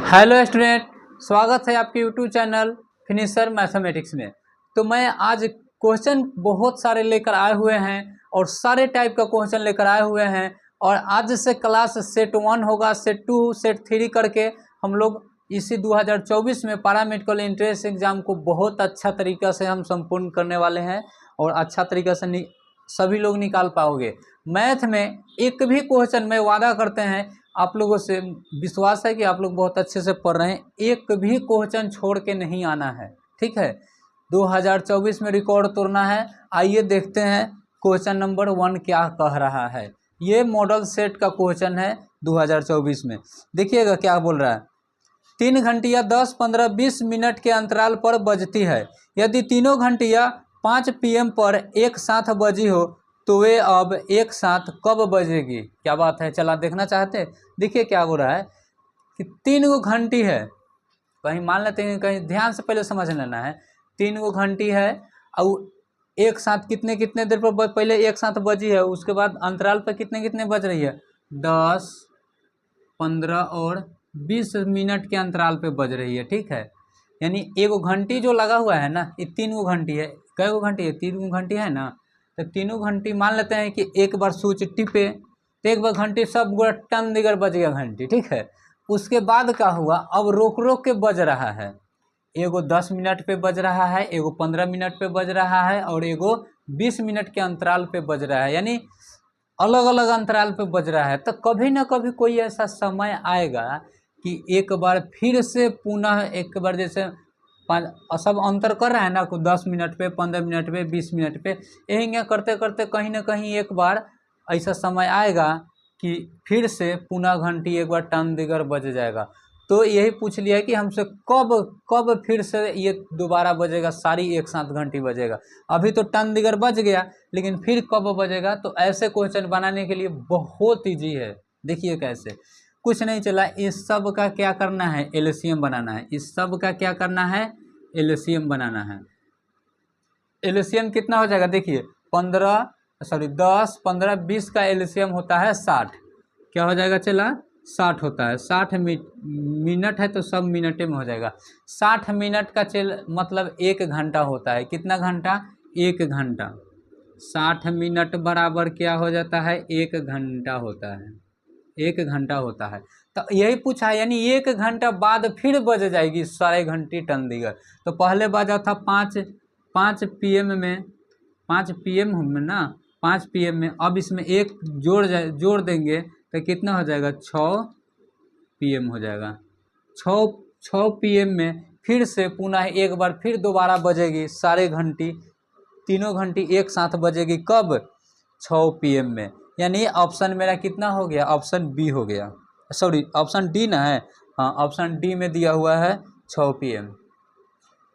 Hello student, स्वागत है आपके यूट्यूब चैनल फिनिशर मैथमेटिक्स में। तो मैं आज क्वेश्चन बहुत सारे लेकर आए हुए हैं और सारे टाइप का क्वेश्चन लेकर आए हुए हैं। और आज से क्लास सेट 1 होगा, सेट 2, सेट 3 करके हम लोग इसी 2024 में पैरामेडिकल एंट्रेंस एग्जाम को बहुत अच्छा तरीक़ा से हम संपूर्ण करने वाले हैं और अच्छा तरीक़ा से सभी लोग निकाल पाओगे। मैथ में एक भी क्वेश्चन में वादा करते हैं, आप लोगों से विश्वास है कि आप लोग बहुत अच्छे से पढ़ रहे हैं, एक भी क्वेश्चन छोड़ के नहीं आना है। ठीक है, 2024 में रिकॉर्ड तोड़ना है। आइए देखते हैं क्वेश्चन नंबर 1 क्या कह रहा है। ये मॉडल सेट का क्वेश्चन है 2024 में। देखिएगा क्या बोल रहा है। 3 घंटियाँ 10, 15, 20 मिनट के अंतराल पर बजती है। यदि तीनों घंटियाँ 5 PM पर एक साथ बजी हो तो वे अब एक साथ कब बजेगी? क्या बात है, चला देखना चाहते हैं। देखिए क्या हो रहा है कि 3 गो घंटी है, कहीं मान लेते हैं, कहीं ध्यान से पहले समझ लेना है। 3 गो घंटी है और एक साथ कितने कितने देर पर पहले एक साथ बजी है, उसके बाद अंतराल पर कितने कितने बज रही है, 10, 15 और 20 मिनट के अंतराल पे बज रही है। ठीक है, यानी एगो घंटी जो लगा हुआ है ना, ये 3 गो घंटी है। कै गो घंटी है? 3 गो घंटी है ना। तो तीनों घंटी मान लेते हैं कि एक बार स्विच टिपे तो एक बार घंटी सब गोड़ा टन दिगर बज गया घंटी। ठीक है, उसके बाद क्या हुआ, अब रोक रोक के बज रहा है। एगो 10 मिनट पे बज रहा है, एगो 15 मिनट पे बज रहा है और एगो 20 मिनट के अंतराल पे बज रहा है, यानी अलग अलग अंतराल पे बज रहा है। तो कभी ना कभी कोई ऐसा समय आएगा कि एक बार फिर से पुनः एक बार, जैसे सब अंतर कर रहा है ना, 10 मिनट पे, 15 मिनट पे, 20 मिनट पे, यही करते करते कहीं ना कहीं एक बार ऐसा समय आएगा कि फिर से पुनः घंटी एक बार टन दिगर बज जाएगा। तो यही पूछ लिया कि हमसे कब कब फिर से ये दोबारा बजेगा, सारी एक साथ घंटी बजेगा। अभी तो टन दिगर बज गया, लेकिन फिर कब बजेगा? तो ऐसे क्वेश्चन बनाने के लिए बहुत ईजी है। देखिए कैसे, कुछ नहीं चला, इस सब का क्या करना है, एलसीएम बनाना है। इस सब का क्या करना है, एलसीएम बनाना है। एलसीएम कितना हो जाएगा? देखिए 10, 15, 20 का एलसीएम होता है 60। क्या हो जाएगा? चला 60 होता है। 60 मिनट है तो सब मिनटे में हो जाएगा। 60 मिनट का मतलब 1 घंटा होता है। कितना घंटा? 1 घंटा। 60 मिनट बराबर क्या हो जाता है? 1 घंटा होता है। 1 घंटा होता है। तो यही पूछा है, यानी 1 घंटा बाद फिर बज जाएगी सारे घंटी टन दिगर। तो पहले बजा था 5 PM में, 5 PM में ना, 5 PM में। अब इसमें एक जोड़ देंगे तो कितना हो जाएगा? 6 PM हो जाएगा। 6 PM में फिर से पुनः एक बार फिर दोबारा बजेगी सारे घंटी, तीनों घंटी एक साथ बजेगी। कब? 6 PM में। यानी ऑप्शन मेरा कितना हो गया? ऑप्शन बी हो गया, सॉरी ऑप्शन डी ना है, हाँ ऑप्शन डी में दिया हुआ है 6 PM।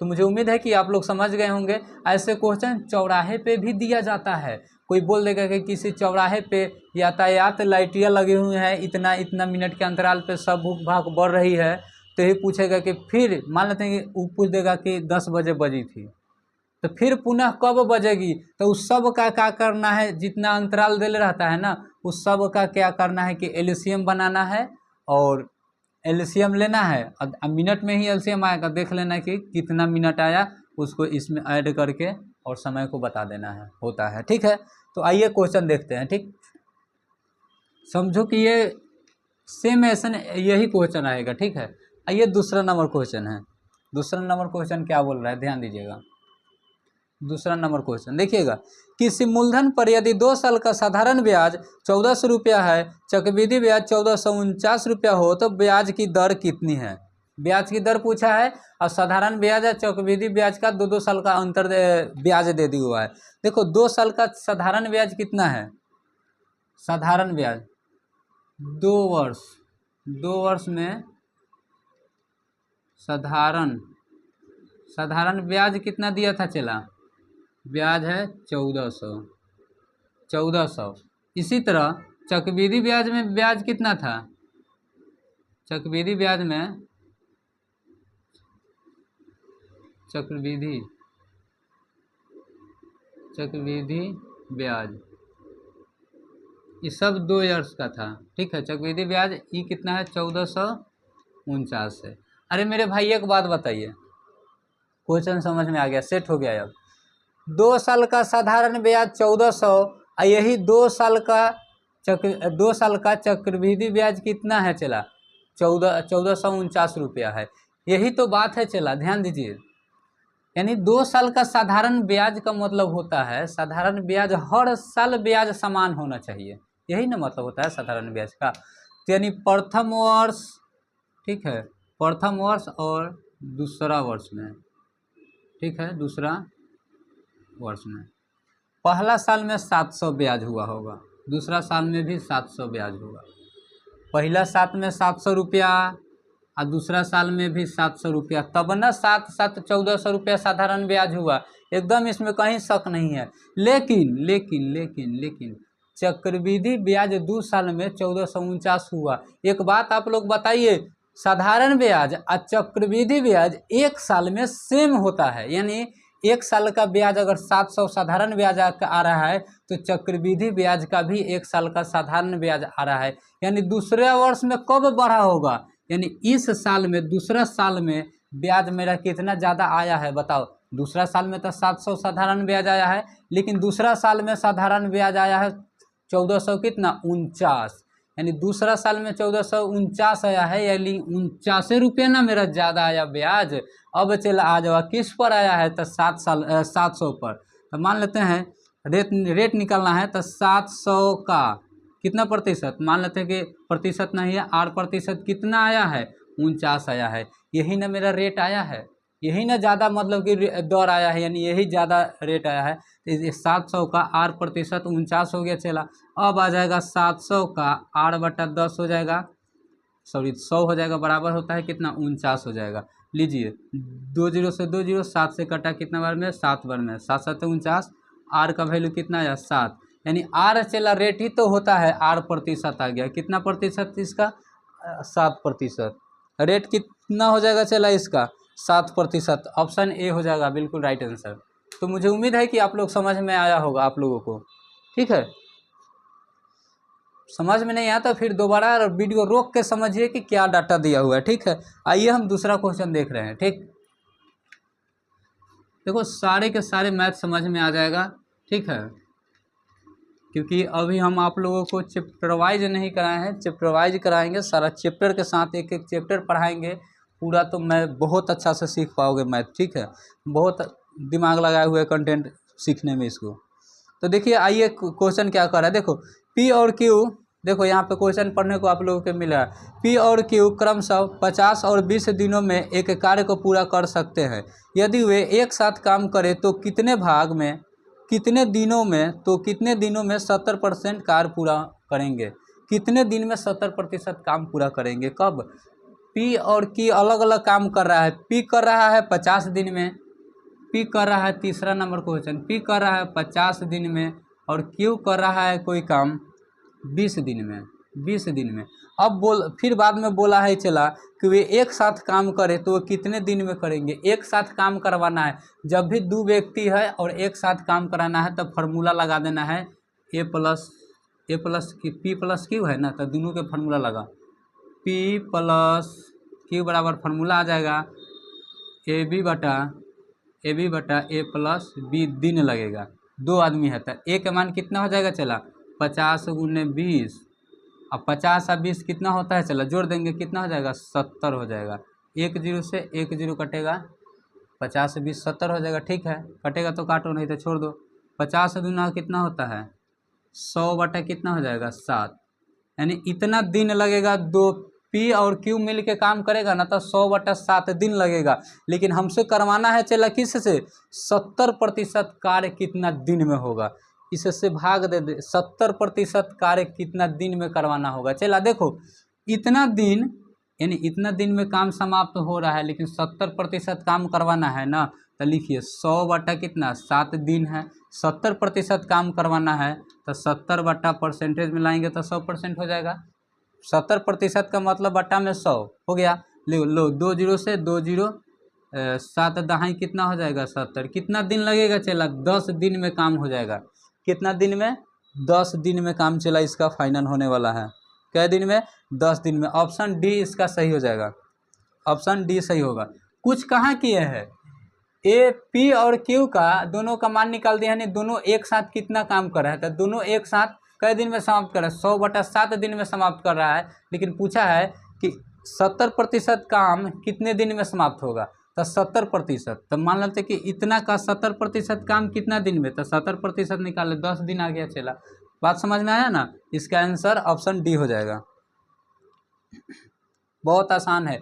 तो मुझे उम्मीद है कि आप लोग समझ गए होंगे। ऐसे क्वेश्चन चौराहे पे भी दिया जाता है। कोई बोल देगा कि किसी चौराहे पे यातायात लाइटियाँ लगी हुई हैं, इतना इतना मिनट के अंतराल पे सब भूख भाग बढ़ रही है, तो यही पूछेगा कि फिर मान लेते हैं कि वो पूछ देगा कि 10 बजे बजी थी, तो फिर पुनः कब बजेगी? तो उस सब का क्या करना है, जितना अंतराल दे रहता है ना, उस सब का क्या करना है कि एलसीएम बनाना है। और एलसीएम लेना है, अब मिनट में ही एलसीएम आएगा, देख लेना कि कितना मिनट आया, उसको इसमें ऐड करके और समय को बता देना है, होता है। ठीक है, तो आइए क्वेश्चन देखते हैं। ठीक, समझो कि ये सेम ऐसा यही क्वेश्चन आएगा। ठीक है, आइए दूसरा नंबर क्वेश्चन है। दूसरा नंबर क्वेश्चन क्या बोल रहा है, ध्यान दीजिएगा। दूसरा नंबर क्वेश्चन देखिएगा, किसी मूलधन पर यदि 2 साल का साधारण ब्याज 1400 रुपया है, चक्रवृद्धि ब्याज 1449 रुपया हो, तो ब्याज की दर कितनी है? ब्याज की दर पूछा है और साधारण ब्याज है, चक्रवृद्धि ब्याज का 2 साल का अंतर ब्याज दे दिया हुआ है। देखो 2 साल का साधारण ब्याज कितना है? साधारण ब्याज 2 वर्ष, 2 वर्ष में साधारण ब्याज कितना दिया था? चला ब्याज है 1400। इसी तरह चक्रवृद्धि ब्याज में ब्याज कितना था? चक्रवृद्धि ब्याज में चक्रवृद्धि ब्याज ये सब 2 वर्ष का था। ठीक है, चक्रवृद्धि ब्याज ये कितना है? 1400 49 है। अरे मेरे भाई एक बात बताइए, क्वेश्चन समझ में आ गया, सेट हो गया। अब 2 साल का साधारण ब्याज 1400 और यही 2 साल का चक्रवृद्धि ब्याज कितना है चला, 1449 रुपया है। यही तो बात है चला, ध्यान दीजिए। यानी 2 साल का साधारण ब्याज का मतलब होता है, साधारण ब्याज हर साल ब्याज समान होना चाहिए, यही ना मतलब होता है साधारण ब्याज का। तो यानी प्रथम वर्ष, ठीक है, प्रथम वर्ष और दूसरा वर्ष में, ठीक है, दूसरा वर्ष में पहला साल में 700 ब्याज हुआ होगा, दूसरा साल में भी 700 ब्याज होगा। पहला साल में 700 रुपया और दूसरा साल में भी 700 रुपया, तब न 1400 रुपया साधारण ब्याज हुआ, एकदम इसमें कहीं शक नहीं है। लेकिन लेकिन लेकिन लेकिन चक्रवृद्धि ब्याज 2 साल में 1449 हुआ। एक बात आप लोग बताइए, साधारण ब्याज और चक्रवृद्धि ब्याज 1 साल में सेम होता है, यानी 1 साल का ब्याज अगर 700 साधारण ब्याज आ रहा है तो चक्रवृद्धि ब्याज का भी 1 साल का साधारण ब्याज आ रहा है। यानी दूसरे वर्ष में कब बढ़ा होगा, यानी इस साल में, दूसरा साल में ब्याज मेरा कितना ज़्यादा आया है बताओ। दूसरा साल में तो 700 साधारण ब्याज आया है, लेकिन दूसरा साल में साधारण ब्याज आया है 1400 कितना, 49। यानी दूसरा साल में 1449 आया है, यानी 49 रुपये ना मेरा ज़्यादा आया ब्याज। अब चला आ जाओ किस पर आया है, तो 700 पर। तो मान लेते हैं रेट निकालना है, तो 700 का कितना प्रतिशत, मान लेते हैं कि प्रतिशत नहीं है, 8% कितना आया है, 49 आया है। यही ना मेरा रेट आया है, यही ना ज़्यादा मतलब कि दर आया है, यानी यही ज़्यादा रेट आया है। तो 700 का 8% 49 हो गया चला। अब आ जाएगा 700 का 8/10 हो जाएगा, सॉरी 100 हो जाएगा, बराबर होता है कितना, 49 हो जाएगा। लीजिए 2 जीरो से 2 जीरो, 7 से कटा कितना बार में, 7 बार में, 7 7 49, आर का वैल्यू कितना आया, 7। यानी आर चला रेट ही तो होता है, 8% आ गया, कितना प्रतिशत इसका, 7%। रेट कितना हो जाएगा चला इसका, 7%। ऑप्शन ए हो जाएगा बिल्कुल राइट आंसर। तो मुझे उम्मीद है कि आप लोग समझ में आया होगा आप लोगों को, ठीक है। समझ में नहीं आया तो फिर दोबारा वीडियो रोक के समझिए कि क्या डाटा दिया हुआ है, ठीक है। आइए हम दूसरा क्वेश्चन देख रहे हैं, ठीक। देखो सारे के सारे मैथ समझ में आ जाएगा, ठीक है, क्योंकि अभी हम आप लोगों को चैप्टर वाइज नहीं कराए हैं, चैप्टर वाइज कराएंगे, सारा चैप्टर के साथ एक एक चैप्टर पढ़ाएंगे पूरा, तो मैं बहुत अच्छा से सीख पाओगे मैथ, ठीक है। बहुत दिमाग लगाए हुए कंटेंट सीखने में इसको। तो देखिए आइए क्वेश्चन क्या कर रहा है, देखो पी और क्यू, देखो यहाँ पे क्वेश्चन पढ़ने को आप लोगों को मिल रहा है। पी और क्यू क्रमशः 50 और 20 दिनों में एक कार्य को पूरा कर सकते हैं। यदि वे एक साथ काम करें तो कितने भाग में, कितने दिनों में, तो कितने दिनों में 70% कार्य पूरा करेंगे, कितने दिन में 70% काम पूरा करेंगे, कब। पी और क्यू अलग अलग काम कर रहा है, पी कर रहा है 50 दिन में, पी कर रहा है, तीसरा नंबर क्वेश्चन, पी कर रहा है 50 दिन में, और क्यू कर रहा है कोई काम 20 दिन में, 20 दिन में। अब फिर बाद में बोला है चला कि वे एक साथ काम करें तो वो कितने दिन में करेंगे। एक साथ काम करवाना है, जब भी 2 व्यक्ति है और एक साथ काम कराना है, तब फार्मूला लगा देना है ए प्लस पी प्लस क्यू है ना, तो दोनों के फार्मूला लगा, पी प्लस क्यू बराबर फार्मूला आ जाएगा ए बी बटा ए प्लस बी, दिन लगेगा, 2 आदमी है तो ए का मान कितना हो जाएगा चला, 50 गुने 20, अब 50 और 20 कितना होता है चला, जोड़ देंगे कितना हो जाएगा, 70 हो जाएगा। 1 जीरो से 1 जीरो कटेगा, 50 से 20 70 हो जाएगा, ठीक है, कटेगा तो काटो नहीं तो छोड़ दो। 50 दुना कितना होता है 100 बटा कितना हो जाएगा 7, यानी इतना दिन लगेगा। 2 पी और क्यू मिल के काम करेगा ना तो 100 बटा 7 दिन लगेगा, लेकिन हमसे करवाना है चला किस से, 70% कार्य कितना दिन में होगा, इससे भाग दे 70% कार्य कितना दिन में करवाना होगा। चला देखो इतना दिन, यानी इतना दिन में काम समाप्त हो रहा है, लेकिन 70% काम करवाना है ना, तो लिखिए 100 बटा कितना 7 दिन है, 70% काम करवाना है तो 70 बटा परसेंटेज में लाएंगे तो 100% हो जाएगा। 70% का मतलब बटा में 100 हो गया। लो 2 जीरो से 2 जीरो, 7 दहाई कितना हो जाएगा 70, कितना दिन लगेगा चला 10 दिन में काम हो जाएगा। कितना दिन में, 10 दिन में काम चला इसका फाइनल होने वाला है। कै दिन में, 10 दिन में। ऑप्शन डी इसका सही हो जाएगा। ऑप्शन डी सही होगा। कुछ कहाँ किए हैं, ए पी और क्यू का दोनों का मान निकाल दिया, यानी दोनों एक साथ कितना काम कर रहा है, तो दोनों एक साथ कई दिन में समाप्त कर रहा है, 100/7 दिन में समाप्त कर रहा है। लेकिन पूछा है कि 70% काम कितने दिन में समाप्त होगा, तो 70%। तो मान लेते कि इतना का 70% काम कितना दिन में, तो 70% निकाले 10 दिन आ गया। चला, बात समझ में आया ना। इसका आंसर ऑप्शन डी हो जाएगा। बहुत आसान है,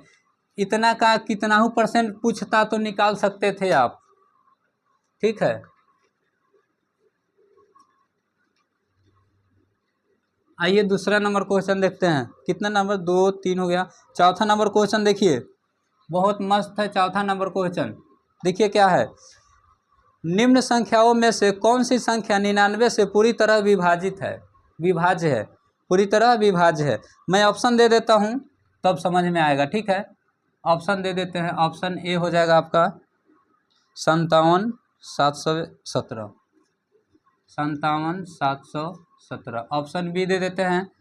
इतना का कितना ही % पूछता तो निकाल सकते थे आप। ठीक है, आइए दूसरा नंबर क्वेश्चन देखते हैं। कितना नंबर, 2 3 हो गया। चौथा नंबर क्वेश्चन देखिए, बहुत मस्त है चौथा नंबर क्वेश्चन। देखिए क्या है, निम्न संख्याओं में से कौन सी संख्या 99 से पूरी तरह विभाजित है, विभाज्य है, पूरी तरह विभाज्य है। मैं ऑप्शन दे देता हूं तब समझ में आएगा। ठीक है, ऑप्शन दे देते हैं। ऑप्शन ए हो जाएगा आपका 57,717, 57,717। ऑप्शन बी दे देते हैं,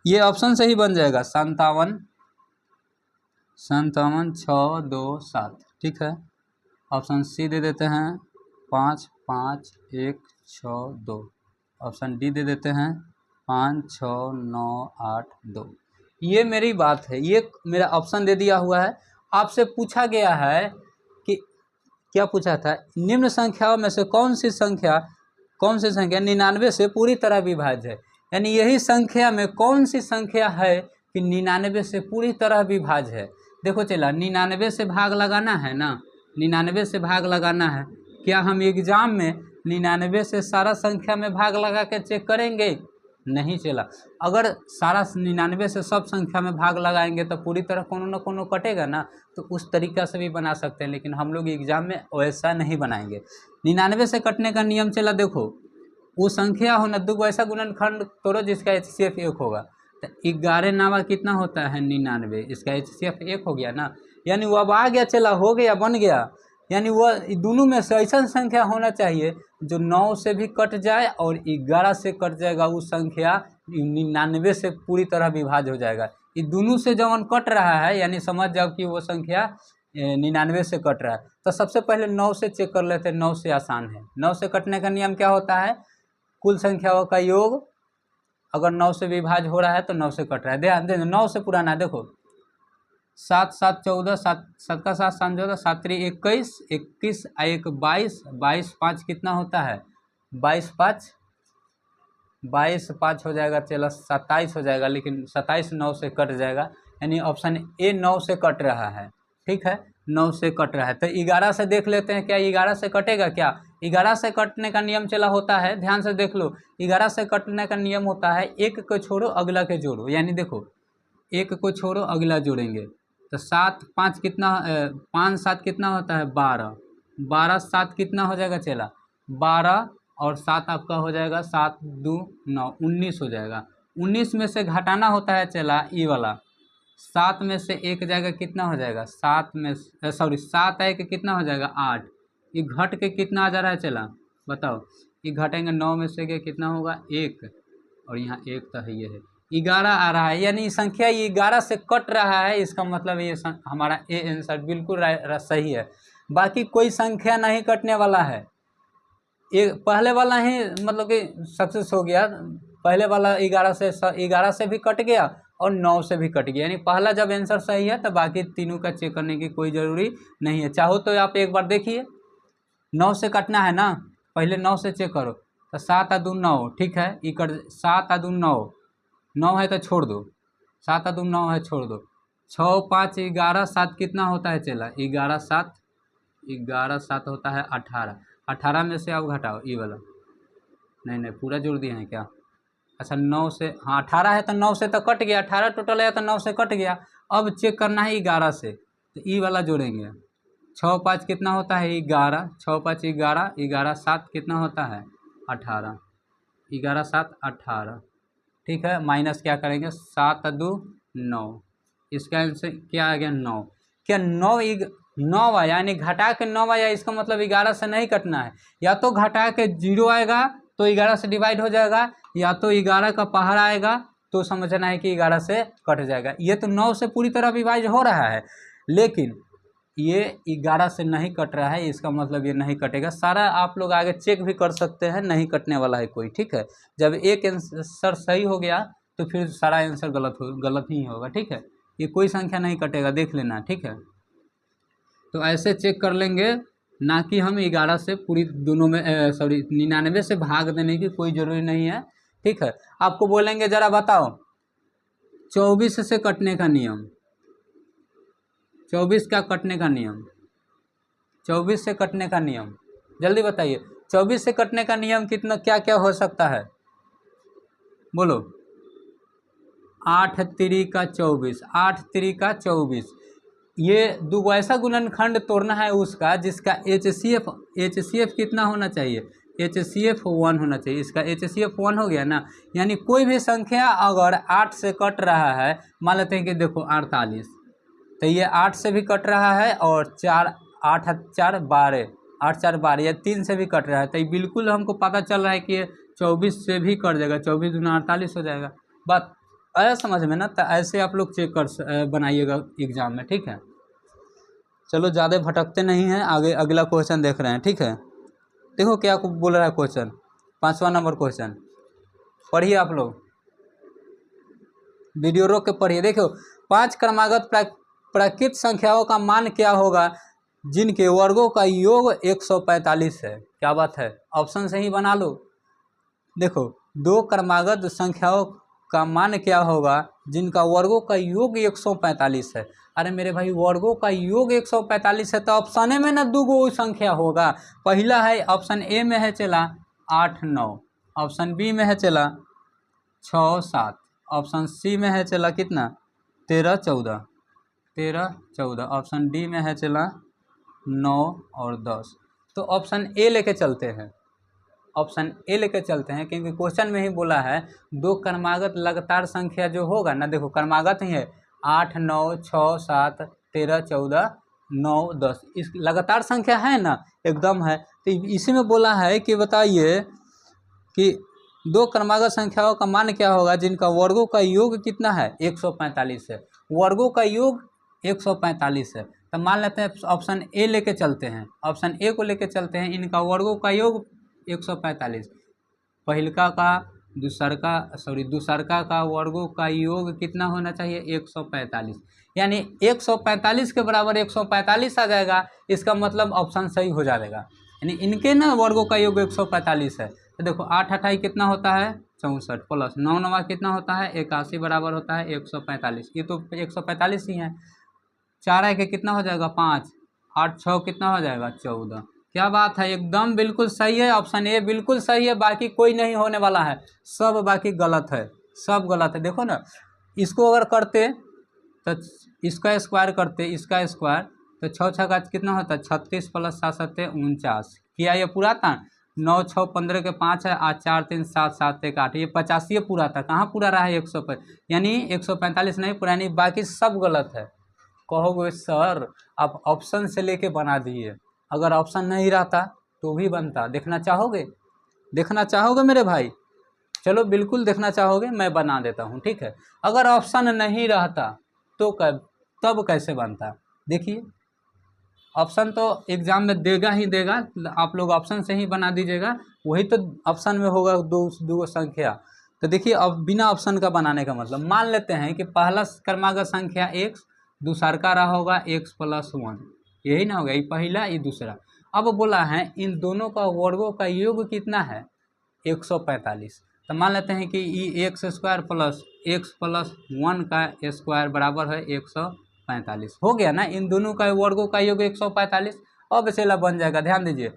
ये ऑप्शन से ही बन जाएगा 57,627। ठीक है, ऑप्शन सी दे देते हैं 5,5,1,6,2। ऑप्शन डी दे देते हैं 5,6,9,8,2। ये मेरी बात है, ये मेरा ऑप्शन दे दिया हुआ है। आपसे पूछा गया है कि क्या पूछा था, निम्न संख्याओं में से कौन सी संख्या 99 से पूरी तरह विभाज्य है, यानी यही संख्या में कौन सी संख्या है कि 99 से पूरी तरह विभाज्य है। देखो चला, 99 से भाग लगाना है ना, 99 से भाग लगाना है। क्या हम एग्जाम में 99 से सारा संख्या में भाग लगा के चेक करेंगे? नहीं चला। अगर सारा 99 से सब संख्या में भाग लगाएंगे तो पूरी तरह कोनो न कोनो कटेगा ना, तो उस तरीका से भी बना सकते हैं, लेकिन हम लोग एग्जाम में वैसा नहीं बनाएंगे। 99 से कटने का नियम चला, देखो वो संख्या हो ना, दो ऐसा गुणनखंड तोड़ो जिसका HCF 1 होगा। तो 11 नावा कितना होता है 99, इसका HCF 1 हो गया ना, यानी वो अब आ गया, चला हो गया, बन गया। यानी वह दोनों में से ऐसा संख्या होना चाहिए जो 9 से भी कट जाए और 11 से कट जाएगा, वो संख्या 99 से पूरी तरह विभाज्य हो जाएगा। ये दोनों से जब कट रहा है, यानी समझ जाओ कि वो संख्या 99 से कट रहा है। तो सबसे पहले 9 से चेक कर लेते हैं, 9 से आसान है। 9 से कटने का नियम क्या होता है, कुल संख्याओं का योग अगर 9 से विभाज्य हो रहा है तो 9 से कट रहा है। ध्यान देना, 9 से पुराना है, देखो 7 7 14, 7 7 का 7 7 14, 7 3 21, 21 1 22, 22 5 कितना होता है 22 5 हो जाएगा, चलो 27 हो जाएगा, लेकिन 27 9 से कट जाएगा, यानी ऑप्शन ए 9 से कट रहा है। ठीक है, 9 से कट रहा है। तो 11 से देख लेते हैं, क्या 11 से कटेगा क्या? 11 से कटने का नियम चला होता है, ध्यान से देख लो, 11 से कटने का नियम होता है एक को छोड़ो अगला के जोड़ो, यानी देखो एक को छोड़ो अगला जोड़ेंगे तो 7 5 कितना 5 7 कितना होता है 12, 12 7 कितना हो जाएगा, चला 12 और 7 आपका हो जाएगा 7 2 9 19 हो जाएगा। 19 में से घटाना होता है, चला ये वाला 7 में से एक जाएगा, कितना हो जाएगा 7 में 7 है कि कितना हो जाएगा 8, ये घट के कितना आ जा रहा है, चला बताओ, ये घटेंगे 9 में से के कितना होगा 1, और यहाँ 1 तो है, ये है 11 आ रहा है, यानी संख्या 11 से कट रहा है। इसका मतलब ये हमारा ए आंसर बिल्कुल सही है। बाकी कोई संख्या नहीं कटने वाला है, ये पहले वाला ही मतलब कि सक्सेस हो गया। पहले वाला 11 से भी कट गया और 9 से भी कट गया, यानी पहला जब आंसर सही है तो बाकी तीनों का चेक करने की कोई ज़रूरी नहीं है। चाहो तो आप एक बार देखिए, 9 से कटना है ना, पहले 9 से चेक करो, तो 7 आ 2 9, ठीक है, 7 आ 2 9, 9 है तो छोड़ दो, 7 आ 2 9 है, छोड़ दो, 6 5 11 7 कितना होता है, चला 11 7 होता है 18, 18 में से अब घटाओ ये वाला, नहीं पूरा जोड़ दिए हैं क्या, अच्छा 9 से, हाँ 18 है तो 9 से तो कट गया, 18 टोटल है तो 9 से कट गया। अब चेक करना है 11 से, तो ई वाला जोड़ेंगे, 6 5 कितना होता है 11, 6 5 11, 11 7 कितना होता है 18, 11 7 18, ठीक है, माइनस क्या करेंगे 7 2 9, इसका आंसर क्या आ गया 9। क्या 9 आया, यानी घटा के 9 आया, इसका मतलब 11 से नहीं कटना है, या तो घटा के 0 आएगा तो 11 से डिवाइड हो जाएगा, या तो 11 का पहाड़ आएगा तो समझना है कि 11 से कट जाएगा। ये तो 9 से पूरी तरह विभाज्य हो रहा है, लेकिन ये 11 से नहीं कट रहा है, इसका मतलब ये नहीं कटेगा। सारा आप लोग आगे चेक भी कर सकते हैं, नहीं कटने वाला है कोई, ठीक है। जब एक आंसर सही हो गया तो फिर सारा आंसर गलत ही होगा, ठीक है। ये कोई संख्या नहीं कटेगा, देख लेना, ठीक है। तो ऐसे चेक कर लेंगे, ना कि हम 11 से पूरी दोनों में 99 से भाग देने की कोई ज़रूरी नहीं है, ठीक है। आपको बोलेंगे ज़रा बताओ 24 से कटने का नियम, 24 का कटने का नियम, 24 से कटने का नियम, जल्दी बताइए 24 से कटने का नियम कितना, क्या क्या हो सकता है, बोलो। 8 3 का 24, 8 3 का 24। ये दो ऐसा गुणनखंड तोड़ना है उसका जिसका HCF कितना होना चाहिए, HCF 1 होना चाहिए। इसका HCF 1 हो गया ना, यानी कोई भी संख्या अगर 8 से कट रहा है, मान लेते हैं कि देखो 48, तो ये 8 से भी कट रहा है और 4 8 4 12, 8 4 12 या 3 से भी कट रहा है, तो ये बिल्कुल हमको पता चल रहा है कि ये 24 से भी कट जाएगा, 24 दूना 48 हो जाएगा। बात आया समझ में ना। तो ऐसे आप लोग चेक कर बनाइएगा एग्जाम में, ठीक है। चलो ज़्यादा भटकते नहीं हैं, आगे अगला क्वेश्चन देख रहे हैं, ठीक है। देखो क्या बोल रहा है क्वेश्चन, 5वां नंबर क्वेश्चन, पढ़िए आप लोग, वीडियो रोक के पढ़िए। देखो 5 क्रमागत प्राकृत संख्याओं का मान क्या होगा जिनके वर्गों का योग 145 है। क्या बात है, ऑप्शन से ही बना लो। देखो 2 क्रमागत संख्याओं का मान क्या होगा जिनका वर्गों का योग 145 है। अरे मेरे भाई वर्गों का योग 145 है तो ऑप्शन ए में ना 2 संख्या होगा। पहला है ऑप्शन ए में है चला 8 9, ऑप्शन बी में है चला 6 7, ऑप्शन सी में है चला कितना 13 14, ऑप्शन डी में है चला 9 और 10। तो ऑप्शन ए लेके चलते हैं, ऑप्शन ए लेके चलते हैं, क्योंकि क्वेश्चन में ही बोला है 2 क्रमागत लगातार संख्या जो होगा ना, देखो क्रमागत ही है 8 9 6 7 13 14 9 10, इस लगातार संख्या है ना, एकदम है। तो इसी में बोला है कि बताइए कि 2 क्रमागत संख्याओं का मान क्या होगा जिनका वर्गों का योग कितना है 145 है, वर्गों का योग 145 है। तो मान लेते हैं ऑप्शन ए लेके चलते हैं, ऑप्शन ए को लेके चलते हैं, इनका वर्गों का योग 145, पहिलका का दूसरका का वर्गों का योग कितना होना चाहिए 145, यानी 145 के बराबर 145 आ जाएगा। इसका मतलब ऑप्शन सही हो जाएगा, यानी इनके ना वर्गों का योग 145 है। तो देखो 8 8 कितना होता है 64, प्लस 9 9 कितना होता है 81, बराबर होता है 145। ये तो 145 ही है। 4 1 कितना हो जाएगा 5, 8 6 कितना हो जाएगा 14। क्या बात है, एकदम बिल्कुल सही है, ऑप्शन ए बिल्कुल सही है, बाकी कोई नहीं होने वाला है, सब बाकी गलत है, सब गलत है। देखो ना, इसको अगर करते तो इसका स्क्वायर करते, इसका स्क्वायर, तो 6 6 का कितना होता है 36, प्लस 7 7 49, किया ये पूरा था 9 6 15 के 5 है, आज 4 3 7 7 1 8, ये 85 पूरा था, कहाँ पूरा रहा है 100 यानी 145 नहीं पूरा, यानी बाकी सब गलत है। कहोगे सर आप ऑप्शन से लेके बना दिए, अगर ऑप्शन नहीं रहता तो भी बनता। देखना चाहोगे, देखना चाहोगे मेरे भाई? चलो बिल्कुल देखना चाहोगे, मैं बना देता हूँ, ठीक है। अगर ऑप्शन नहीं रहता तो तब कैसे बनता? देखिए ऑप्शन तो एग्जाम में देगा ही देगा, आप लोग ऑप्शन से ही बना दीजिएगा, वही तो ऑप्शन में होगा दो संख्या। तो देखिए अब बिना ऑप्शन का बनाने का मतलब, मान लेते हैं कि पहला क्रमागत संख्या x, दूसरा का रहा होगा x + 1, यही ना होगा, ये पहला ये दूसरा। अब बोला है इन दोनों का वर्गों का योग कितना है 145। तो मान लेते हैं कि ये x² + x + 1 का स्क्वायर बराबर है 145, हो गया ना। इन दोनों का वर्गों का योग 145। अब चला बन जाएगा, ध्यान दीजिए,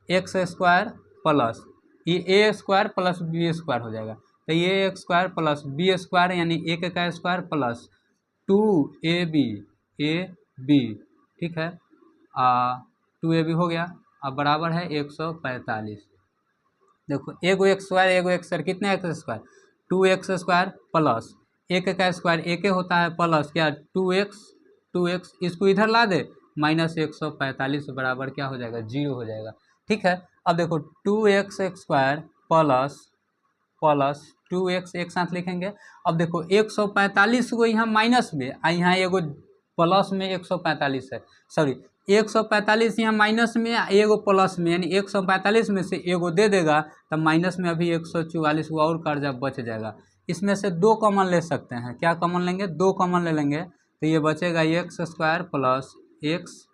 x² प्लस ये a² + b² हो जाएगा। तो ये x² + b² यानी 1 का स्क्वायर प्लस 2ab, ठीक है, 2ab हो गया, अब बराबर है 145। देखो एगो x² कितने x², 2x² प्लस 1 का स्क्वायर 1 होता है, प्लस क्या 2x, इसको इधर ला दे, माइनस 145 बराबर क्या हो जाएगा 0 हो जाएगा, ठीक है। अब देखो 2x² प्लस 2x एक साथ लिखेंगे। अब देखो 145 को यहाँ माइनस में, यहाँ एगो प्लस में 145 है, सॉरी 145 यहाँ माइनस में एगो प्लस में, यानी 145 में से एगो दे देगा तब माइनस में अभी 144 वो और कर्जा बच जाएगा। इसमें से 2 कॉमन ले सकते हैं, क्या कॉमन लेंगे, 2 कॉमन ले लेंगे तो ये बचेगा एक्स स्क्वायर प्लस एक्स,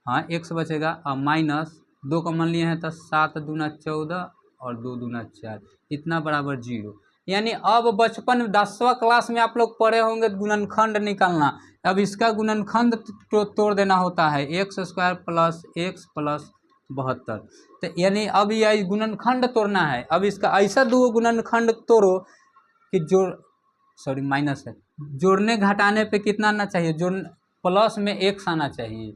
हाँ एक्स बचेगा और माइनस 2 कॉमन लिए हैं तो 7 दूना 14 और 2 दूना 4 इतना बराबर 0। यानी अब बचपन 10वां क्लास में आप लोग पढ़े होंगे गुणनखंड निकालना, अब इसका गुणनखंड तोड़ देना होता है x square plus x plus 72। तो यानी अब यह गुणनखंड तोड़ना है। अब इसका ऐसा 2 गुणनखंड तोड़ो कि माइनस है, जोड़ने घटाने पे कितना आना चाहिए, प्लस में एक्स आना चाहिए।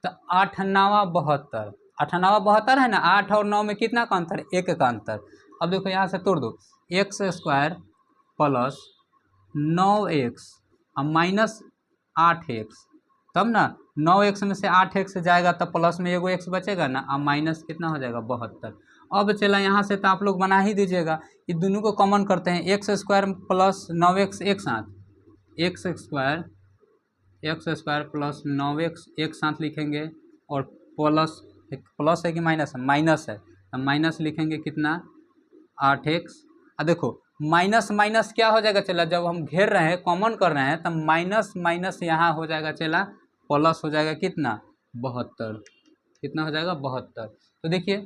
तो 8 9 72, 8 9 72 है ना, 8 और 9 में कितना का अंतर, 1 का अंतर। अब देखो यहाँ से तोड़ दो, एक्स स्क्वायर प्लस 9x और माइनस 8x, तब ना 9x में से 8x जाएगा तब प्लस में एगो x बचेगा ना, और माइनस कितना हो जाएगा 72। अब चला यहाँ से तो आप लोग बना ही दीजिएगा, ये दोनों को कॉमन करते हैं, एक्स स्क्वायर प्लस 9x एक साथ, एक्स स्क्वायर प्लस 9x एक साथ लिखेंगे और प्लस है कि माइनस है, माइनस है, माइनस लिखेंगे कितना 8x। अब देखो माइनस माइनस क्या हो जाएगा चला, जब हम घेर रहे हैं कॉमन कर रहे हैं तब माइनस माइनस यहाँ हो जाएगा चला प्लस हो जाएगा कितना 72, कितना हो जाएगा 72। तो देखिए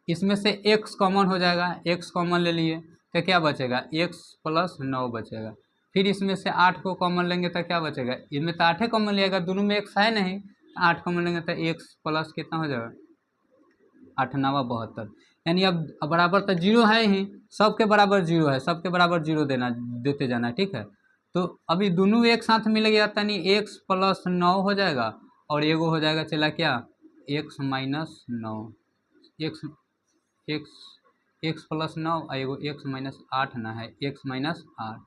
इसमें से x कॉमन हो जाएगा, x कॉमन ले लिए तो क्या बचेगा x प्लस 9 बचेगा। फिर इसमें से 8 को कॉमन लेंगे तो क्या बचेगा, इसमें तो 8 कॉमन लिएगा, दोनों में x है नहीं, 8 कॉमन लेंगे तो x प्लस कितना हो जाएगा 8 9 72। यानी अब बराबर तो 0 है ही, सबके बराबर 0 है, सबके बराबर 0 देते जाना, ठीक है। तो अभी दोनों एक साथ मिल गया यानी x प्लस 9 हो जाएगा और एगो हो जाएगा चला क्या x माइनस 9, x प्लस 9 और एगो x माइनस 8 ना है, x माइनस 8।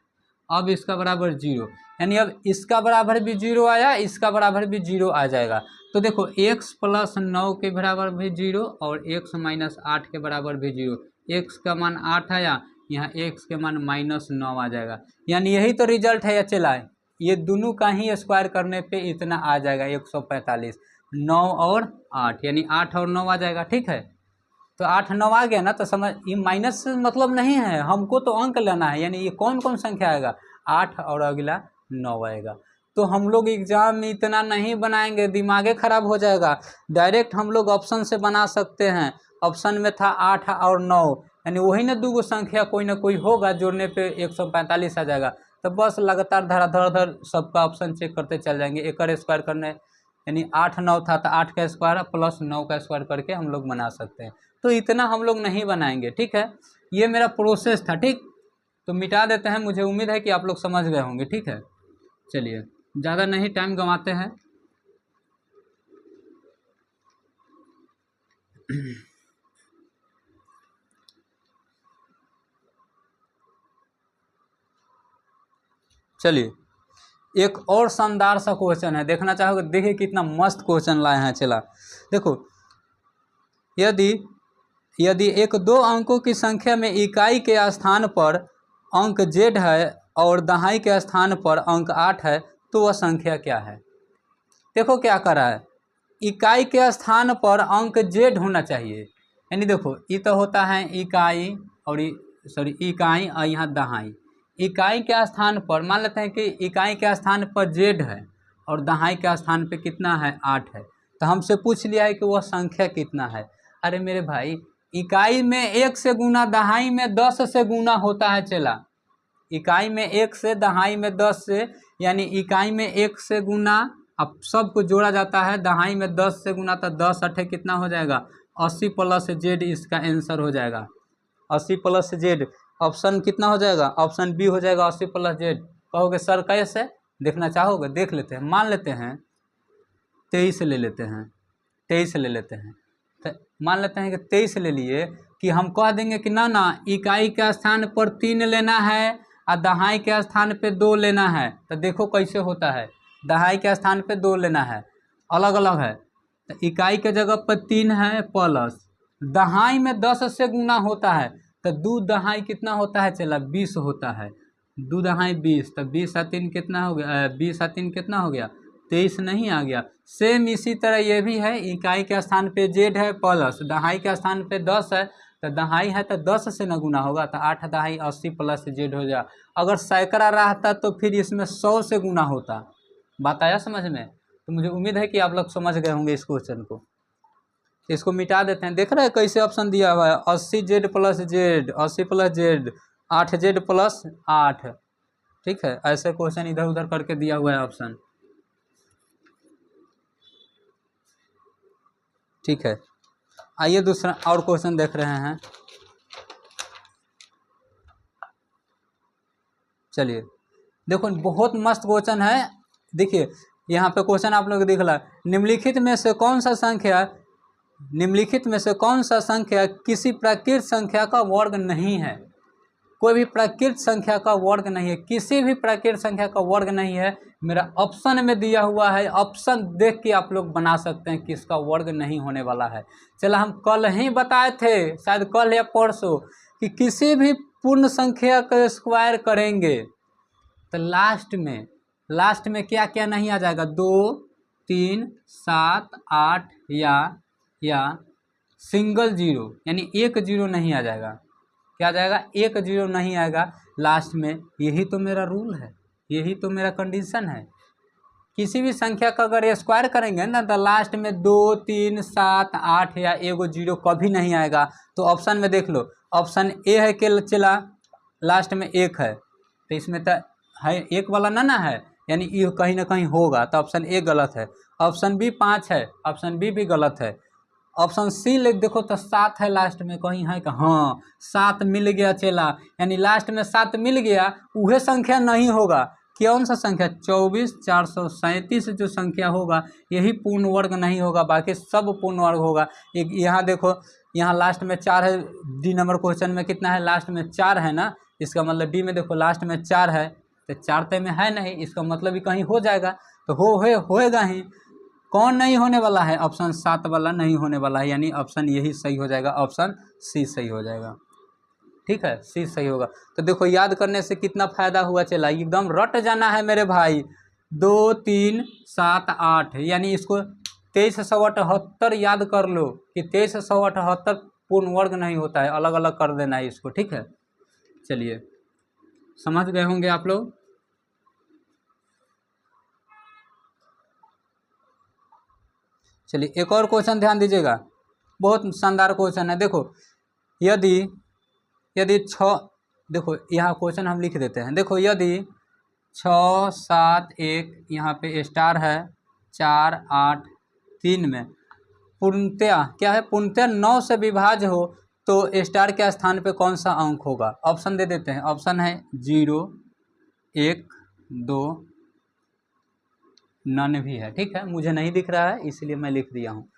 अब इसका बराबर 0, यानी अब इसका बराबर भी 0 आया, इसका बराबर भी 0 आ जाएगा। तो देखो x प्लस 9 के बराबर भी 0 और x माइनस 8 के बराबर भी 0, x का मान 8 आया, यहाँ x के मान माइनस 9 आ जाएगा। यानी यही तो रिजल्ट है, चला ये दोनों का ही स्क्वायर करने पे इतना आ जाएगा 145, 9 और 8 यानी 8 और 9 आ जाएगा, ठीक है। तो 8 9 आ गया ना, तो समझ ये माइनस मतलब नहीं है, हमको तो अंक लेना है, यानी ये कौन कौन संख्या आएगा 8 और अगला 9 आएगा। तो हम लोग एग्जाम में इतना नहीं बनाएंगे, दिमागे खराब हो जाएगा, डायरेक्ट हम लोग ऑप्शन से बना सकते हैं। ऑप्शन में था 8 और 9, यानी वही ना 2 संख्या कोई ना कोई होगा, जोड़ने पे 145 आ जाएगा। तो बस लगातार धड़ाधड़ सबका ऑप्शन चेक करते चल जाएंगे, एक स्क्वायर करने, यानी 8 9 था तो 8 का स्क्वायर प्लस 9 का स्क्वायर करके हम लोग बना सकते हैं। तो इतना हम लोग नहीं बनाएंगे, ठीक है। ये मेरा प्रोसेस था, ठीक। तो मिटा देते हैं, मुझे उम्मीद है कि आप लोग समझ गए होंगे, ठीक है। चलिए ज़्यादा नहीं टाइम गंवाते हैं। चलिए एक और शानदार सा क्वेश्चन है, देखना चाहोगे, देखिए कितना मस्त क्वेश्चन लाए हैं। चला देखो, यदि एक 2 अंकों की संख्या में इकाई के स्थान पर अंक z है और दहाई के स्थान पर अंक 8 है तो वह संख्या क्या है। देखो क्या कर रहा है, इकाई के स्थान पर अंक z होना चाहिए, यानी देखो ये तो होता है इकाई और इकाई और यहाँ दहाई। इकाई के स्थान पर मान लेते हैं कि इकाई के स्थान पर z है और दहाई के स्थान पे कितना है 8 है, तो हमसे पूछ लिया है कि वह संख्या कितना है। अरे मेरे भाई, इकाई में 1 से गुना, दहाई में 10 से गुना होता है। चला इकाई में 1 से, दहाई में 10 से, यानी इकाई में 1 से गुना, अब सबको जोड़ा जाता है, दहाई में 10 से गुना तो 10 अठे कितना हो जाएगा 80 प्लस z, इसका आंसर हो जाएगा 80 प्लस z। ऑप्शन कितना हो जाएगा, ऑप्शन बी हो जाएगा 80 प्लस z। कहोगे सर कैसे, देखना चाहोगे, देख लेते हैं। मान लेते हैं 23 ले लेते हैं, 23 ले लेते हैं, तो मान लेते हैं कि 23 ले लिए, कि हम कह देंगे कि ना इकाई के स्थान पर 3 लेना है और दहाई के स्थान पे 2 लेना है। तो देखो कैसे होता है, दहाई के स्थान पे 2 लेना है, अलग अलग है, तो इकाई के जगह पर 3 है प्लस दहाई में 10 से गुना होता है, तो 2 दहाई कितना होता है चला 20 होता है, 2 दहाई 20, तब 20 और 3 कितना हो गया, 20 और 3 कितना हो गया, 23 नहीं आ गया। सेम इसी तरह ये भी है, इकाई के स्थान पे जेड है प्लस दहाई के स्थान पे 10 है, तो दहाई है तो 10 से न गुना होगा, तो 8 दहाई 80 प्लस जेड हो जाए। अगर सैकड़ा रहता तो फिर इसमें 100 से गुना होता। बात आया समझ में? तो मुझे उम्मीद है कि आप लोग समझ गए होंगे इस क्वेश्चन को। इसको मिटा देते हैं। देख रहे हैं कैसे ऑप्शन दिया हुआ है, 80 Z plus Z, 80 plus Z, 8 Z plus 8। ठीक है, ऐसे क्वेश्चन इधर उधर करके दिया हुआ है ऑप्शन। ठीक है, आइए दूसरा और क्वेश्चन देख रहे हैं। चलिए देखो, बहुत मस्त क्वेश्चन है। देखिए यहाँ पे क्वेश्चन आप लोग दिख रहा है, निम्नलिखित में से कौन सा संख्या किसी प्राकृत संख्या का वर्ग नहीं है। कोई भी प्राकृत संख्या का वर्ग नहीं है, किसी भी प्राकृत संख्या का वर्ग नहीं है। मेरा ऑप्शन में दिया हुआ है, ऑप्शन देख के आप लोग बना सकते हैं कि इसका वर्ग नहीं होने वाला है। चलो, हम कल ही बताए थे, शायद कल या परसों, कि किसी भी पूर्ण संख्या का स्क्वायर करेंगे तो लास्ट में क्या क्या नहीं आ जाएगा, 2, 3, 7, 8 या सिंगल जीरो, यानी एक जीरो नहीं आ जाएगा। क्या आ जाएगा, एक जीरो नहीं आएगा लास्ट में। यही तो मेरा रूल है, यही तो मेरा कंडीशन है। किसी भी संख्या का अगर स्क्वायर करेंगे ना तो लास्ट में 2, 3, 7, 8 या एगो जीरो कभी नहीं आएगा। तो ऑप्शन में देख लो, ऑप्शन ए है कि चला लास्ट में एक है, तो इसमें तो है एक वाला ना है, यानी ये कहीं ना कहीं होगा, तो ऑप्शन ए गलत है। ऑप्शन बी 5 है, ऑप्शन बी भी गलत है। ऑप्शन सी ले देखो तो 7 है लास्ट में, कहीं है कि हाँ 7 मिल गया चला, यानी लास्ट में 7 मिल गया, वह संख्या नहीं होगा। कौन सा संख्या, 24,437 जो संख्या होगा यही पूर्ण वर्ग नहीं होगा, बाकी सब पूर्ण वर्ग होगा। एक यहाँ देखो, यहाँ लास्ट में 4 है, डी नंबर क्वेश्चन में कितना है, लास्ट में 4 है ना, इसका मतलब डी में देखो लास्ट में 4 है, तो 4 तो में है नहीं, इसका मतलब भी कहीं हो जाएगा, तो होएगा ही। कौन नहीं होने वाला है, ऑप्शन 7 वाला नहीं होने वाला है, यानी ऑप्शन यही सही हो जाएगा, ऑप्शन सी सही हो जाएगा। ठीक है, सी सही होगा। तो देखो याद करने से कितना फायदा हुआ, चला एकदम रट जाना है मेरे भाई। 2, 3, 7, 8, यानी इसको 2378 याद कर लो कि 2378 पूर्ण वर्ग नहीं होता है, अलग अलग कर देना है इसको। ठीक है, चलिए समझ गए होंगे आप लोग। चलिए एक और क्वेश्चन ध्यान दीजिएगा, बहुत शानदार क्वेश्चन है। देखो यदि 6, देखो यहाँ क्वेश्चन हम लिख देते हैं। देखो यदि 6, 7, 1 यहाँ पे स्टार है, 4, 8, 3 में पूर्णतया क्या है, पूर्णतया 9 से विभाज्य हो तो स्टार के स्थान पे कौन सा अंक होगा। ऑप्शन दे देते हैं, ऑप्शन है 0, 1, 2, नन भी है। ठीक है, मुझे नहीं दिख रहा है इसलिए मैं लिख दिया हूँ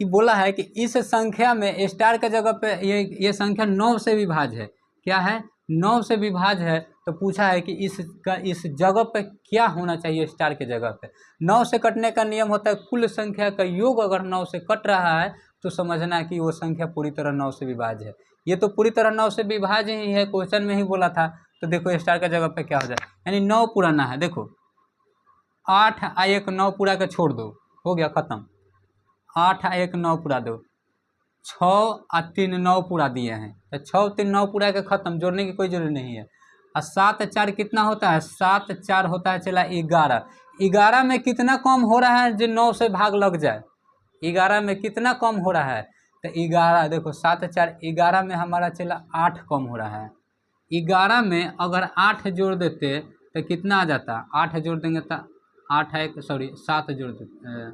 कि बोला है कि इस संख्या में स्टार के जगह पे ये संख्या 9 से विभाज्य है। क्या है, 9 से विभाज्य है, तो पूछा है कि इस जगह पे क्या होना चाहिए स्टार के जगह पे। 9 से कटने का नियम होता है कुल संख्या का योग, अगर 9 से कट रहा है तो समझना कि वो संख्या पूरी तरह 9 से विभाज्य है। ये तो पूरी तरह 9 से विभाज्य ही है, क्वेश्चन में ही बोला था। तो देखो स्टार के जगह पे क्या हो जाए, यानी 9 पुराना है। देखो 8 आ 1 9 पूरा के छोड़ दो, हो गया खत्म। 8 आ 1 9 पूरा दो, 6 आ 3 9 पूरा दिए हैं, तो 6, 3, 9 पूरा के खत्म, जोड़ने की कोई जरूरत नहीं है। और 7, 4 कितना होता है, 7, 4 होता है चला 11। 11 में कितना कम हो रहा है जो 9 से भाग लग जाए, 11 में कितना कम हो रहा है, तो 11 देखो 7, 4 11 में हमारा चला 8 कम हो रहा है। 11 में अगर 8 जोड़ देते तो कितना आ जाता, 8 जोड़ देंगे तो 7 जोड़ देते,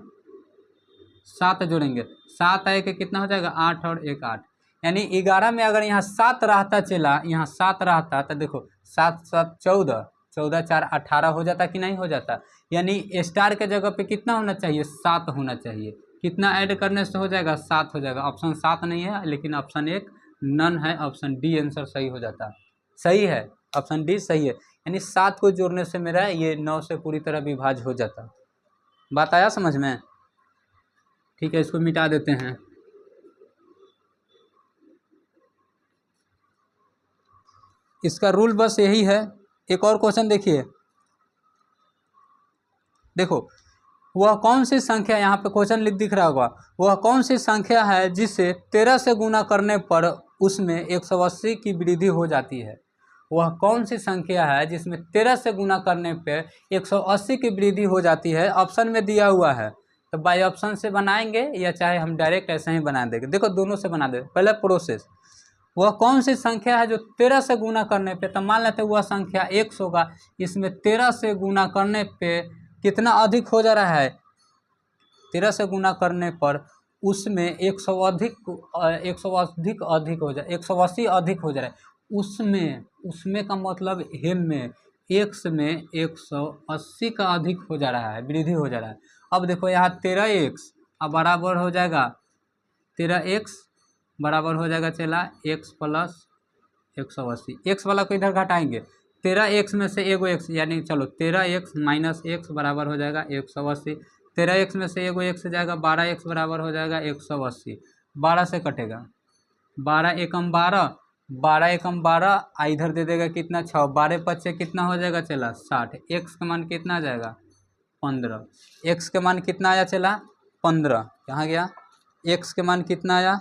7 जोड़ेंगे, 7 1 कितना हो जाएगा, 8 और 1 8, यानी 11 में अगर यहाँ 7 रहता चला, यहाँ 7 रहता तो देखो 7 7 14, 14 4 18 हो जाता कि नहीं हो जाता। यानी स्टार के जगह पे कितना होना चाहिए, 7 होना चाहिए। कितना ऐड करने से हो जाएगा, 7 हो जाएगा। ऑप्शन 7 नहीं है, लेकिन ऑप्शन 1 नन है, ऑप्शन डी आंसर सही हो जाता। सही है, ऑप्शन डी सही है, यानी 7 को जोड़ने से मेरा ये 9 से पूरी तरह विभाज्य हो जाता। बात आया समझ में? ठीक है, इसको मिटा देते हैं। इसका रूल बस यही है एक और क्वेश्चन देखिए, देखो वह कौन सी संख्या, यहाँ पे क्वेश्चन दिख रहा होगा, वह कौन सी संख्या है जिसे 13 से गुना करने पर उसमें 180 की वृद्धि हो जाती है। वह कौन सी संख्या है जिसमें 13 से गुना करने पर 180 की वृद्धि हो जाती है। ऑप्शन में दिया हुआ है, तो बाय ऑप्शन से बनाएंगे या चाहे हम डायरेक्ट ऐसे ही बना देंगे। देखो दोनों से बना दे। पहले प्रोसेस, वह कौन सी संख्या है जो 13 से गुना करने पे, तो मान लेते हैं वह संख्या 100 होगा, इसमें 13 से गुना करने पे कितना अधिक हो जा रहा है, 13 से गुना करने पर उसमें 100 अधिक, 100 अधिक हो जाए, 180 अधिक हो जा रहा है। उसमें का मतलब हेम में, एक्स में 180 का अधिक हो जा रहा है, वृद्धि हो जा रहा है। अब देखो यहाँ 13x अब बराबर हो जाएगा, 13x बराबर हो जाएगा चला x प्लस 180। एक्स वाला को इधर घटाएंगे, 13x में से एगो x, यानी चलो 13x माइनस x बराबर हो जाएगा 180। 13x में से एगो x जाएगा, 12x बराबर हो जाएगा 180। 12 से कटेगा, 12 एकम 12, 12 एकम 12, इधर दे देगा कितना 6, 12 पच्चे कितना हो जाएगा चला 60। x का मान कितना आ जाएगा 15। x के मान कितना आया चला 15, कहाँ गया, x के मान कितना आया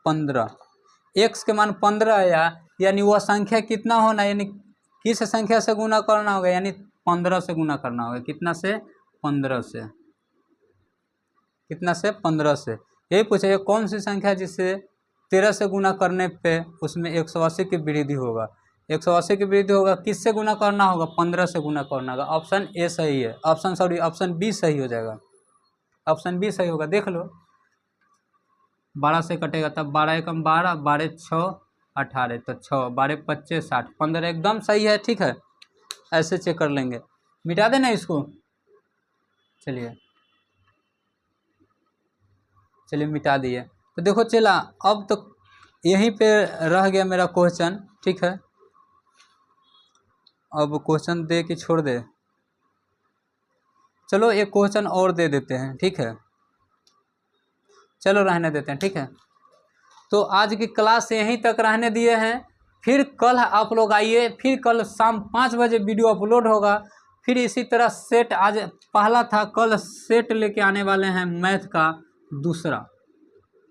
15। x के मान 15 आया, यानी वह संख्या कितना होना, यानी किस संख्या से गुना करना होगा, यानी 15 से गुना करना होगा। कितना से 15 से, कितना से 15 से। यही पूछे कौन सी संख्या जिससे 13 से गुना करने पे उसमें 180 की वृद्धि होगा। 180 की वृद्धि होगा, किससे गुना करना होगा, 15 से गुना करना होगा। ऑप्शन ए सही है, ऑप्शन बी सही हो जाएगा, ऑप्शन बी सही होगा। देख लो 12 से कटेगा तब 12 एकम 12, 12 6 18, तो 6, 12 25 60, 15 एकदम सही है। ठीक है, ऐसे चेक कर लेंगे, मिटा देना इसको। चलिए मिटा दिए। तो देखो चला, अब तो यहीं पे रह गया मेरा क्वेश्चन। ठीक है, अब क्वेश्चन दे कि छोड़ दे, चलो एक क्वेश्चन और दे देते हैं। ठीक है, चलो रहने देते हैं। ठीक है, तो आज की क्लास यहीं तक रहने दिए हैं। फिर कल आप लोग आइए, फिर कल शाम 5 बजे वीडियो अपलोड होगा। फिर इसी तरह सेट, आज पहला था, कल सेट लेके आने वाले हैं मैथ का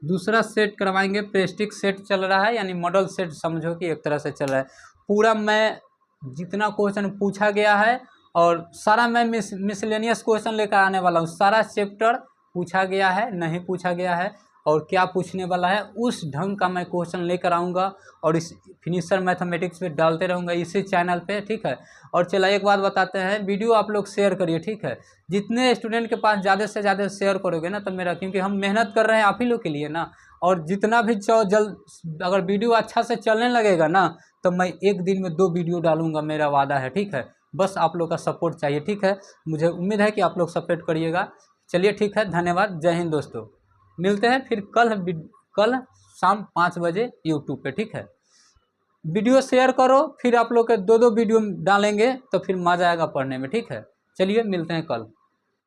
दूसरा सेट करवाएंगे। प्रेस्टिक सेट चल रहा है, यानी मॉडल सेट समझो कि एक तरह से चल रहा है पूरा। मैं जितना क्वेश्चन पूछा गया है और सारा मैं मिसलेनियस क्वेश्चन लेकर आने वाला हूँ। सारा चैप्टर पूछा गया है, नहीं पूछा गया है और क्या पूछने वाला है, उस ढंग का मैं क्वेश्चन लेकर आऊँगा और इस फिनिशर मैथमेटिक्स पे डालते रहूँगा इसी चैनल पे। ठीक है, और चला एक बात बताते हैं, वीडियो आप लोग शेयर करिए। ठीक है, जितने स्टूडेंट के पास ज़्यादा से ज़्यादा शेयर करोगे ना, तो मेरा, क्योंकि हम मेहनत कर रहे हैं आप ही लोग के लिए ना, और जितना भी जल्द अगर वीडियो अच्छा से चलने लगेगा ना, तो मैं एक दिन में 2 वीडियो डालूँगा, मेरा वादा है। ठीक है, बस आप लोग का सपोर्ट चाहिए। ठीक है, मुझे उम्मीद है कि आप लोग सपोर्ट करिएगा। चलिए ठीक है, धन्यवाद, जय हिंद दोस्तों। मिलते हैं फिर कल शाम 5 बजे यूट्यूब पे। ठीक है, वीडियो शेयर करो, फिर आप लोग के 2 वीडियो डालेंगे तो फिर मज़ा आएगा पढ़ने में। ठीक है, चलिए मिलते हैं कल।